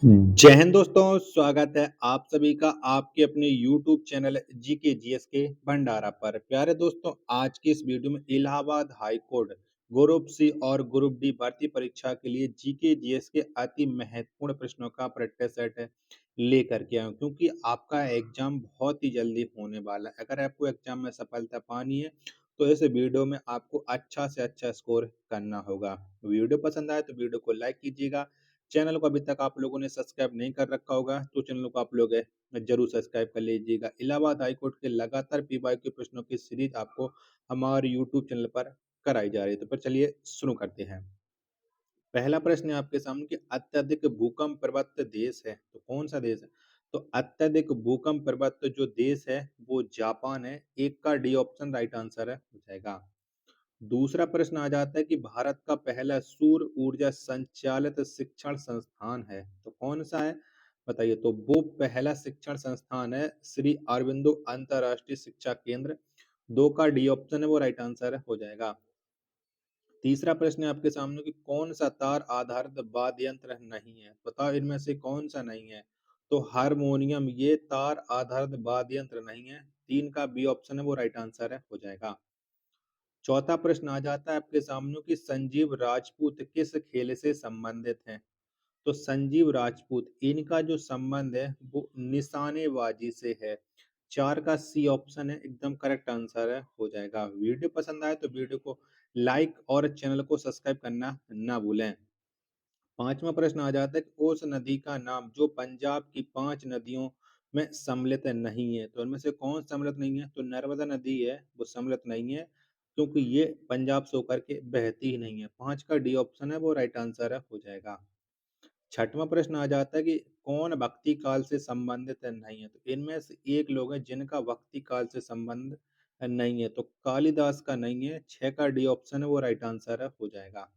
जय हिंद दोस्तों, स्वागत है आप सभी का आपके अपने YouTube चैनल जीके जीएस के भंडारा पर। प्यारे दोस्तों, आज की इस वीडियो में Allahabad high court group C और ग्रुप डी भर्ती परीक्षा के लिए जीके जीएस के अति महत्वपूर्ण प्रश्नों का प्रैक्टिस सेट लेकर के आया हूं, क्योंकि आपका एग्जाम बहुत ही जल्दी होने वाला है। अगर आपको एग्जाम में सफलता पानी है तो इस वीडियो में आपको अच्छा से अच्छा स्कोर करना होगा। वीडियो पसंद आए तो वीडियो को लाइक कीजिएगा। चैनल को अभी तक आप लोगों ने सब्सक्राइब नहीं कर रखा होगा तो चैनल को आप लोग जरूर सब्सक्राइब कर लीजिएगा। इलाहाबाद हाईकोर्ट के लगातार पीवाई के प्रश्नों की सीरीज आपको हमारे यूट्यूब चैनल पर कराई जा रही है। तो पर चलिए शुरू करते हैं। पहला प्रश्न है आपके सामने कि अत्यधिक भूकंप प्रवृत्त देश है तो कौन सा देश है। तो अत्यधिक भूकंप प्रवृत्त जो देश है वो जापान है। एक का डी ऑप्शन राइट आंसर है हो जाएगा। दूसरा प्रश्न आ जाता है कि भारत का पहला सौर ऊर्जा संचालित शिक्षण संस्थान है तो कौन सा है, बताइए। तो वो पहला शिक्षण संस्थान है श्री अरविंदो अंतरराष्ट्रीय शिक्षा केंद्र। दो का डी ऑप्शन है वो राइट आंसर हो जाएगा। तीसरा प्रश्न है आपके सामने कि कौन सा तार आधारित वाद्य यंत्र नहीं है, बताओ इनमें से कौन सा नहीं है। तो हारमोनियम ये तार आधारित वाद्य यंत्र नहीं है। तीन का बी ऑप्शन है वो राइट आंसर है हो जाएगा। चौथा प्रश्न आ जाता है आपके सामने कि संजीव राजपूत किस खेल से संबंधित हैं। तो संजीव राजपूत इनका जो संबंध है वो निशानेबाजी से है। चार का सी ऑप्शन है एकदम करेक्ट आंसर है हो जाएगा। वीडियो पसंद आए तो वीडियो को लाइक और चैनल को सब्सक्राइब करना ना भूलें। पांचवा प्रश्न आ जाता है कि उस नदी का नाम जो पंजाब की 5 नदियों में सम्मिलित नहीं है तो इनमें से कौन सम्मिलित नहीं है। तो नर्मदा नदी है वो सम्मिलित नहीं है, क्योंकि ये पंजाब से होकर के बहती ही नहीं है। पांच का डी ऑप्शन है वो राइट आंसर है हो जाएगा। छठवां प्रश्न आ जाता है कि कौन भक्ति काल से संबंधित नहीं है। तो इनमें से एक लोग हैं जिनका भक्ति काल से संबंध नहीं है। तो कालिदास का नहीं है। छह का डी ऑप्शन है वो राइट आंसर है हो जाएगा।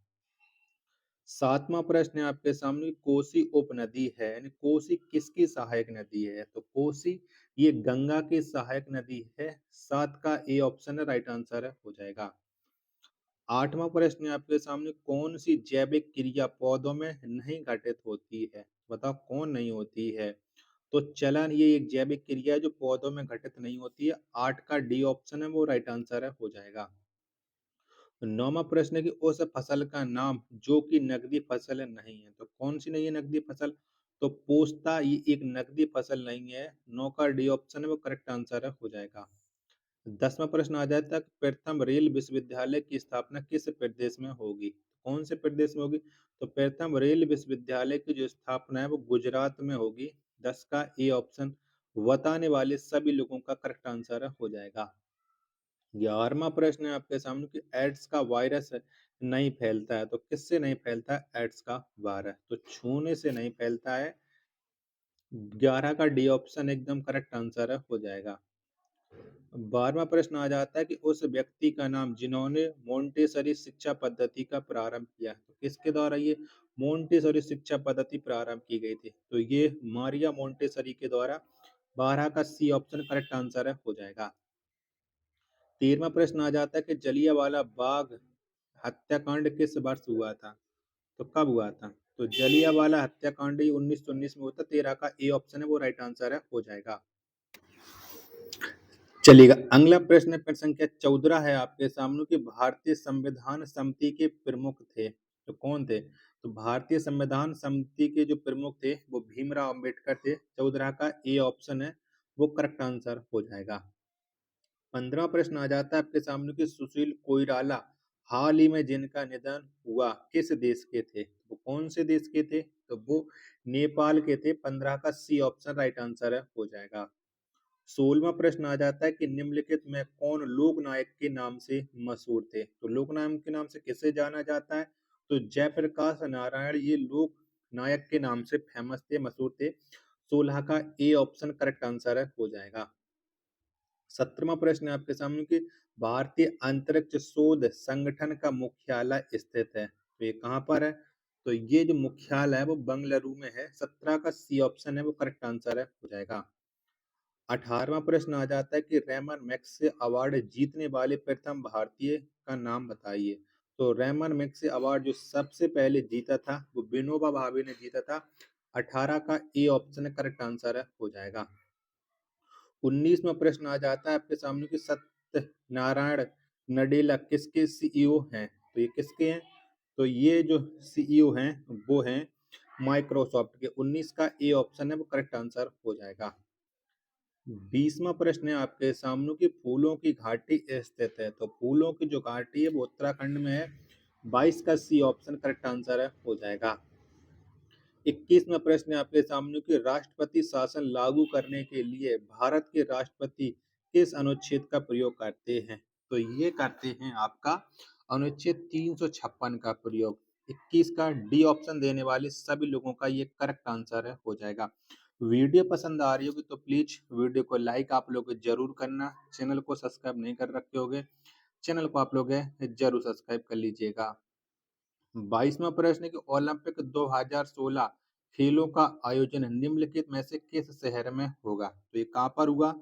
सातवां प्रश्न है आपके सामने, कोसी उपनदी है यानी कोसी किसकी सहायक नदी है। तो कोसी ये गंगा की सहायक नदी है। सात का ए ऑप्शन है राइट आंसर है हो जाएगा। आठवां प्रश्न है आपके सामने, कौन सी जैविक क्रिया पौधों में नहीं घटित होती है, बताओ कौन नहीं होती है। तो चलन ये एक जैविक क्रिया है जो पौधों में घटित नहीं होती है। आठ का डी ऑप्शन है वो राइट आंसर है हो जाएगा। नौवां प्रश्न है कि उस फसल का नाम जो कि नकदी फसल नहीं है। तो कौन सी नहीं है नकदी फसल। तो पोस्ता ये एक नकदी फसल नहीं है। नौ का डी ऑप्शन है वो करेक्ट आंसर है हो जाएगा। दसवां प्रश्न आ जाता है प्रथम रेल विश्वविद्यालय की स्थापना किस प्रदेश में होगी। कौन से प्रदेश में होगी। तो प्रथम रेल विश्वविद्यालय की जो स्थापना है वो गुजरात में होगी। 10 का ए ऑप्शन बताने वाले सभी लोगों का करेक्ट आंसर हो जाएगा। 11वां प्रश्न है आपके सामने कि एड्स का वायरस नहीं फैलता है तो किससे नहीं फैलता है एड्स का वायरस। तो छूने से नहीं फैलता है। 11 का डी ऑप्शन एकदम करेक्ट आंसर है हो जाएगा। 12वां प्रश्न आ जाता है कि उस व्यक्ति का नाम जिन्होंने मोंटेसरी शिक्षा पद्धति का प्रारंभ किया। तो किसके द्वारा ये मोंटेसरी शिक्षा पद्धति प्रारंभ की गई थी। तो ये मारिया मोंटेसरी के द्वारा। 12 का सी ऑप्शन करेक्ट आंसर है हो जाएगा। 13वां प्रश्न आ जाता है कि जलियांवाला बाग हत्याकांड किस वर्ष हुआ था। तो कब हुआ था। तो जलियांवाला हत्याकांड 1919 में हुआ था। 13 का ए ऑप्शन है वो राइट आंसर है हो जाएगा। चलिएगा अगला प्रश्न प्रश्न संख्या 14 है आपके सामने कि भारतीय संविधान समिति के प्रमुख थे तो कौन थे। तो भारतीय संविधान समिति के जो प्रमुख थे वो भीमराव अंबेडकर थे। 14 का ए ऑप्शन है वो करेक्ट आंसर हो जाएगा। 15वां प्रश्न आ जाता है आपके सामने कि सुशील कोइराला हाल ही में जिनका निधन हुआ किस देश के थे। वो कौन से देश के थे। तो वो नेपाल के थे। 15 का सी ऑप्शन राइट आंसर है हो जाएगा। 16वां प्रश्न आ जाता है कि निम्नलिखित में कौन लोक नायक के नाम से मशहूर थे। तो लोक नायक के नाम से किसे जाना जाता है। तो जयप्रकाश नारायण ये लोक नायक के नाम से फेमस थे मशहूर थे। 16 का ए ऑप्शन करेक्ट आंसर है हो जाएगा। 17वां प्रश्न है आपके सामने कि भारतीय अंतरिक्ष शोध संगठन का मुख्यालय स्थित है तो ये कहाँ पर है। तो ये जो मुख्यालय है वो बंगलुरु में है। 17 का सी ऑप्शन है वो करेक्ट आंसर है हो जाएगा। 18वां प्रश्न आ जाता है कि रेमन मैग्सेसे अवार्ड जीतने वाले प्रथम भारतीय का नाम बताइए। तो रेमन मैग्सेसे अवार्ड जो सबसे पहले जीता था वो विनोबा भावे ने जीता था 18 का ए ऑप्शन करेक्ट आंसर हो जाएगा। 19वां प्रश्न आ जाता है आपके सामने कि सत्यनारायण नडेला किसके सीईओ हैं? तो ये किसके हैं? तो ये जो सीईओ हैं वो हैं माइक्रोसॉफ्ट के। 19 का ए ऑप्शन है वो करेक्ट आंसर हो जाएगा। 20वां प्रश्न है आपके सामने कि फूलों की घाटी स्थित है। तो फूलों की जो घाटी है वो उत्तराखंड में है। 22 का सी ऑप्शन करेक्ट आंसर है हो जाएगा। 21वां प्रश्न है आपके सामने कि राष्ट्रपति शासन लागू करने के लिए भारत के राष्ट्रपति किस अनुच्छेद का प्रयोग करते हैं? तो ये करते हैं आपका अनुच्छेद 356 का प्रयोग। 21 का डी ऑप्शन देने वाले सभी लोगों का ये करेक्ट आंसर है हो जाएगा। वीडियो पसंद आ रही होगी तो प्लीज वीडियो को लाइक आप लोग जरूर करना। चैनल को सब्सक्राइब नहीं कर रखे होगे, चैनल को आप लोग जरूर सब्सक्राइब कर लीजिएगा। 22वां प्रश्न है कि ओलंपिक 2016 खेलों का आयोजन निम्नलिखित में से किस शहर में होगा? तो ये कहाँ पर हुआ?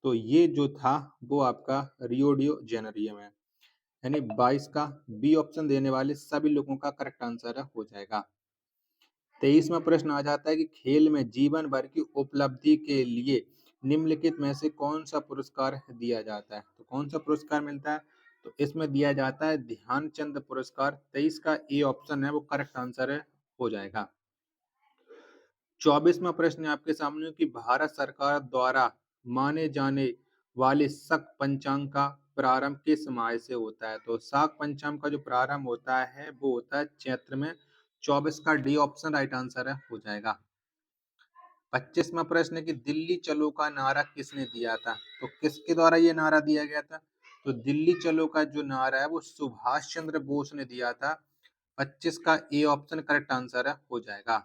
तो ये जो था वो आपका रियो डी जेनेरियो में। यानी 22 का बी ऑप्शन देने वाले सभी लोगों का करेक्ट आंसर हो जाएगा। 23वां प्रश्न आ जाता है कि खेल में जीवन भर की उपलब्धि के लिए निम्नलिखित में से कौन सा पुरस्कार दिया जाता है? तो कौन सा पुरस्कार मिलता है? तो इसमें दिया जाता है ध्यानचंद पुरस्कार। 23 का ए ऑप्शन है वो करेक्ट आंसर है हो जाएगा। 24वां प्रश्न है आपके सामने कि भारत सरकार द्वारा माने जाने वाले शक पंचांग का प्रारंभ किस माह से होता है? तो शाक पंचांग का जो प्रारंभ होता है वो होता है चैत्र में। 24 का डी ऑप्शन राइट आंसर है हो जाएगा। 25वां प्रश्न है कि दिल्ली चलो का नारा किसने दिया था? तो किसके द्वारा ये नारा दिया गया था? तो दिल्ली चलो का जो नारा है वो सुभाष चंद्र बोस ने दिया था। 25 का ए ऑप्शन करेक्ट आंसर है हो जाएगा।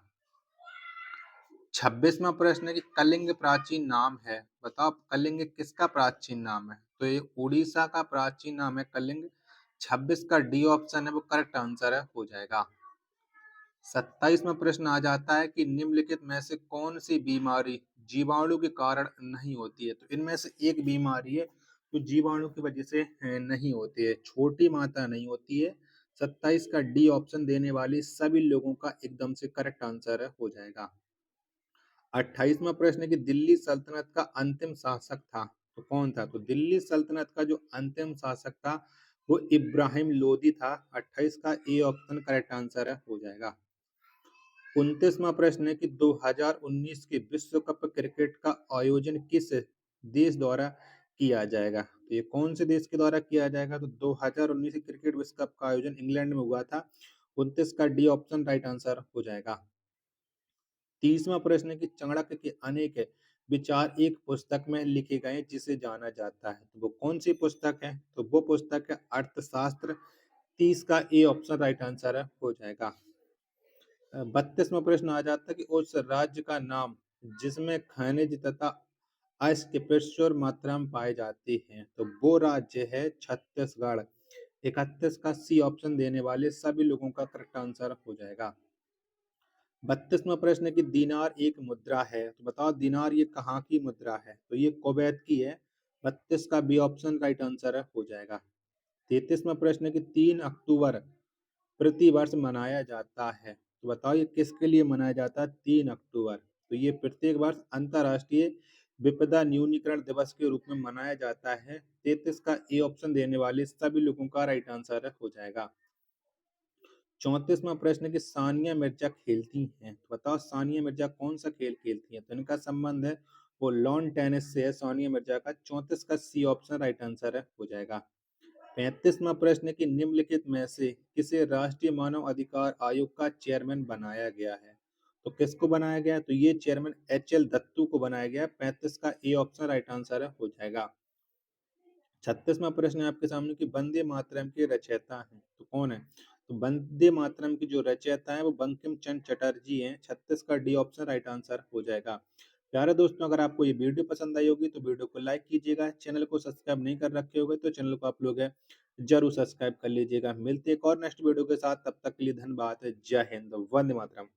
26वां प्रश्न है कि कलिंग प्राचीन नाम है। बताओ कलिंग किसका प्राचीन नाम है? तो ये उड़ीसा का प्राचीन नाम है कलिंग। 26 का डी ऑप्शन है वो करेक्ट आंसर है हो जाएगा। 27वां प्रश्न आ जाता है कि निम्नलिखित में से कौन सी बीमारी जीवाणु के कारण नहीं होती है? तो इनमें से एक बीमारी है जो जीवाणु की वजह से नहीं होती है, छोटी मात्रा नहीं होती है। 27 का डी ऑप्शन देने वाले सभी लोगों का एकदम से करेक्ट आंसर हो जाएगा। 28वां प्रश्न है कि दिल्ली सल्तनत का अंतिम शासक था तो कौन था? तो दिल्ली सल्तनत का जो अंतिम शासक था वो इब्राहिम लोदी था। 28 का ए ऑप्शन करेक्ट आंसर हो जाएगा। 29वां प्रश्न है कि 2019 के विश्व कप क्रिकेट का आयोजन किस देश द्वारा किया जाएगा? तो ये कौन से देश के द्वारा किया जाएगा? तो 2019 क्रिकेट विश्व कप का आयोजन इंग्लैंड में हुआ था। 29 का डी ऑप्शन राइट आंसर हो जाएगा। 30वां प्रश्न है कि चाणक्य के अनेक विचार एक पुस्तक में लिखे गए जिसे जाना जाता है, तो वो कौन सी पुस्तक है? तो वो पुस्तक है अर्थशास्त्र। 30 का ए ऑप्शन राइट आंसर हो जाएगा। 32वां प्रश्न आ जाता है कि उस राज्य का नाम जिसमें खनिज तथा अयस्क प्रचुर मात्रा में पाए जाते हैं, तो वो राज्य है छत्तीसगढ़। 31 का सी ऑप्शन देने वाले सभी लोगों का करेक्ट आंसर हो जाएगा। 32वां प्रश्न है कि दिनार एक मुद्रा है, तो बताओ दिनार ये कहाँ की मुद्रा है? तो ये कुवैत की है। 32 का बी ऑप्शन राइट आंसर हो जाएगा। 33वां प्रश्न है कि 3 अक्टूबर प्रति वर्ष मनाया जाता है, तो बताओ ये किसके लिए मनाया जाता है 3 अक्टूबर? तो ये प्रत्येक वर्ष अंतर्राष्ट्रीय विपदा न्यूनीकरण दिवस के रूप में मनाया जाता है। 33 का ए ऑप्शन देने वाले सभी लोगों का राइट आंसर हो जाएगा। 34वां प्रश्न है कि सानिया मिर्जा खेलती हैं, तो बताओ सानिया मिर्जा कौन सा खेल खेलती हैं? तो इनका संबंध है वो लॉन टेनिस से है सानिया मिर्जा का। 34 का सी ऑप्शन राइट आंसर हो जाएगा। 35वां प्रश्न है कि निम्नलिखित में से किसे राष्ट्रीय मानव अधिकार आयोग का चेयरमैन बनाया गया है? तो किसको बनाया गया है? तो ये चेयरमैन एच.एल. दत्तू को बनाया गया। 35 का ए ऑप्शन राइट आंसर हो जाएगा। 36वां प्रश्न है आपके सामने कि वंदे मातरम के रचयिता हैं, तो कौन है? तो वंदे मातरम की जो रचयिता है वो बंकिम चंद्र चटर्जी हैं। 36 का डी ऑप्शन राइट आंसर हो जाएगा। प्यारे दोस्तों, अगर आपको ये वीडियो पसंद आई होगी तो वीडियो को लाइक कीजिएगा। चैनल को सब्सक्राइब नहीं कर रखे होगे तो चैनल को आप लोग जरूर सब्सक्राइब कर लीजिएगा। मिलते हैं एक और नेक्स्ट वीडियो के साथ, तब तक के लिए धन्यवाद। जय हिंद, वंदे मातरम।